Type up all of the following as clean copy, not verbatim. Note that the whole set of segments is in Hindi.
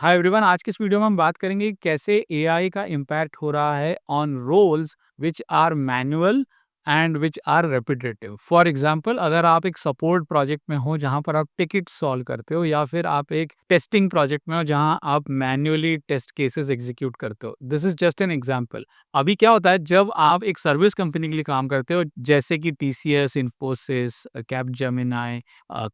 हाय एवरीवन, आज की इस वीडियो में हम बात करेंगे कि कैसे एआई का इम्पैक्ट हो रहा है on roles which are manual and which are repetitive. For example, अगर आप एक सपोर्ट प्रोजेक्ट में हो जहां पर आप टिकट सॉल्व करते हो, या फिर आप एक टेस्टिंग प्रोजेक्ट में हो जहां आप मैन्युअली टेस्ट केसेस एग्जीक्यूट करते हो। This is just an example. अभी क्या होता है, जब आप एक सर्विस कंपनी के लिए काम करते हो जैसे कि टीसीएस, इन्फोसिस, कैपजेमिनी,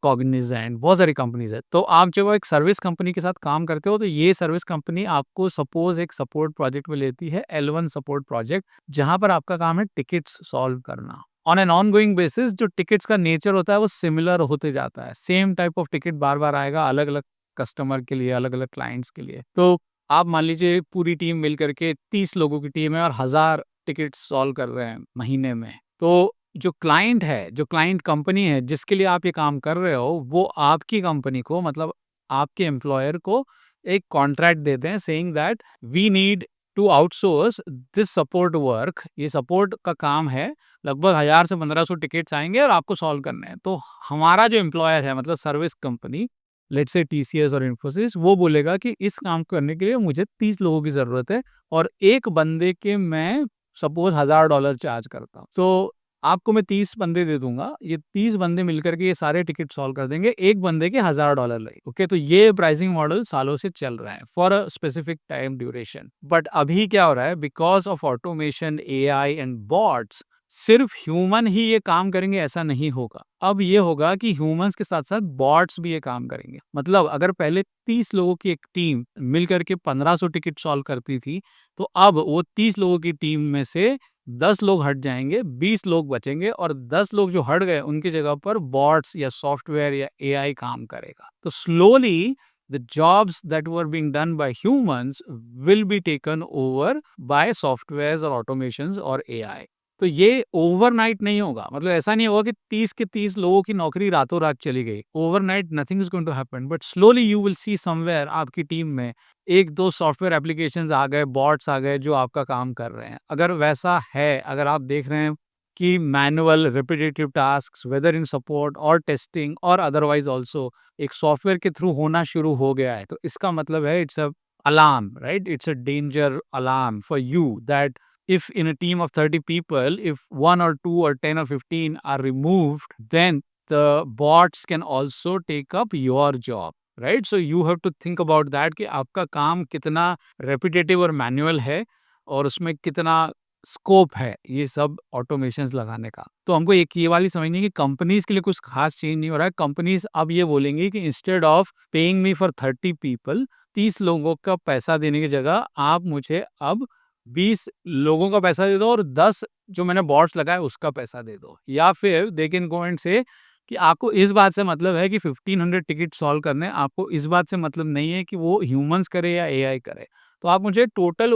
कॉग्निजेंट, बहुत सारी कंपनीज है। तो आप जब एक सर्विस कंपनी के साथ काम करते हो तो ये सर्विस कंपनी आपको सपोज एक सपोर्ट प्रोजेक्ट में लेती है, L1 सपोर्ट प्रोजेक्ट, जहां पर आपका काम है टिकट्स सॉल्व करना on an on going basis. जो टिकट्स का नेचर होता है वो सिमिलर होते जाता है, सेम टाइप ऑफ टिकट बार बार आएगा, अलग अलग कस्टमर के लिए, अलग अलग क्लाइंट्स के लिए। तो आप मान लीजिए पूरी टीम मिल करके 30 लोगों की टीम है और 1000 टिकट सॉल्व कर रहे हैं महीने में। तो जो क्लाइंट है, जो क्लाइंट कंपनी है जिसके लिए आप ये काम कर रहे हो, वो आपकी कंपनी को, मतलब आपके एम्प्लॉयर को एक कॉन्ट्रैक्ट देते हैं saying that we need to outsource this support work. ये सपोर्ट का काम है, लगभग 1000 से 1500 टिकट्स आएंगे और आपको सॉल्व करने हैं। तो हमारा जो एम्प्लॉयर है, मतलब service company, let's say TCS और इन्फोसिस, वो बोलेगा कि इस काम को करने के लिए मुझे 30 लोगों की जरूरत है और एक बंदे के मैं सपोज $1000 चार्ज करता हूँ। तो आपको मैं 30 बंदे दे दूंगा, ये 30 बंदे मिलकर के ये सारे टिकट सॉल्व कर देंगे, एक बंदे के $1000 लगे। ओके, तो ये प्राइसिंग मॉडल सालों से चल रहा है for a specific time duration. But अभी क्या हो रहा है, because of automation, AI and bots, सिर्फ ह्यूमन ही ये काम करेंगे ऐसा नहीं होगा। अब ये होगा कि ह्यूमंस के साथ साथ बॉट्स भी ये काम करेंगे। मतलब अगर पहले 30 लोगों की एक टीम मिलकर के 1500 टिकट सॉल्व करती थी, तो अब वो 30 लोगों की टीम में से 10 लोग हट जाएंगे, 20 लोग बचेंगे और 10 लोग जो हट गए उनकी जगह पर बॉट्स या सॉफ्टवेयर या एआई काम करेगा। तो slowly the jobs that were being done by humans will be taken over by softwares or automations or AI। तो ये ओवरनाइट नहीं होगा, मतलब ऐसा नहीं होगा कि 30 के 30 लोगों की नौकरी रातों रात चली गई। Overnight nothing is going to happen, but slowly you will see somewhere आपकी टीम में एक दो सॉफ्टवेयर एप्लीकेशंस आ गए, बॉट्स आ गए जो आपका काम कर रहे हैं। अगर वैसा है, अगर आप देख रहे हैं कि manual repetitive tasks whether in support और टेस्टिंग और अदरवाइज ऑल्सो एक सॉफ्टवेयर के थ्रू होना शुरू हो गया है, तो इसका मतलब है it's a alarm, right? It's a danger alarm for you that if in a team of 30 people, if one or two or 10 or 15 are removed, then the bots can also take up your job, right? So you have to think about that कि आपका काम कितना repetitive और manual है और उसमें कितना स्कोप है ये सब ऑटोमेशंस लगाने का। तो हमको एक ये वाली समझनी है कि कंपनीज के लिए कुछ खास चेंज नहीं हो रहा है। कंपनीज अब ये बोलेंगी कि instead of paying me for 30 people, 30 लोगों का पैसा देने की जगह आप मुझे अब 20 लोगों का पैसा दे दो और 10 जो मैंने बॉट्स लगाए उसका पैसा दे दो। या फिर दे कैन गो एंड से कि आपको इस बात से मतलब है कि 1500 टिकट सॉल्व करने, आपको इस बात से मतलब नहीं है कि वो ह्यूमंस करे या एआई करे। तो आप मुझे टोटल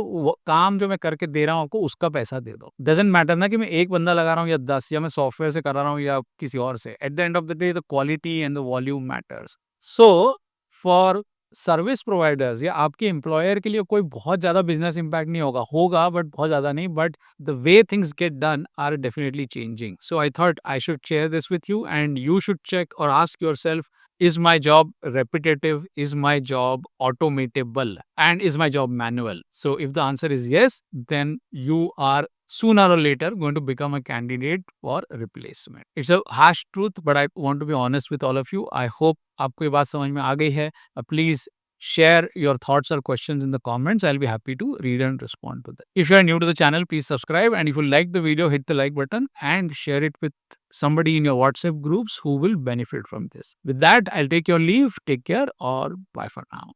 काम जो मैं करके दे रहा हूँ आपको उसका पैसा दे दो। डजेंट मैटर ना कि मैं एक बंदा लगा रहा हूँ या 10, या मैं सॉफ्टवेयर से करा रहा हूँ या किसी और से। At the end of the day the quality and the volume matters. So for service providers या आपके एम्प्लॉयर के लिए कोई बहुत ज्यादा बिजनेस इंपैक्ट नहीं होगा, होगा बट बहुत ज्यादा नहीं। But the way things get done are definitely changing. So I thought I should share this with you and you should check और ask yourself, is my job repetitive, is my job automatable, and is my job manual? So if the answer is yes, then you are sooner or later going to become a candidate for replacement. It's a harsh truth, but I want to be honest with all of you. I hope आपको ये बात समझ में आ गई है। Please share your thoughts or questions in the comments. I'll be happy to read and respond to them. If you are new to the channel, please subscribe, and if you like the video, hit the like button and share it with somebody in your WhatsApp groups who will benefit from this. With that, I'll take your leave. Take care, or bye for now.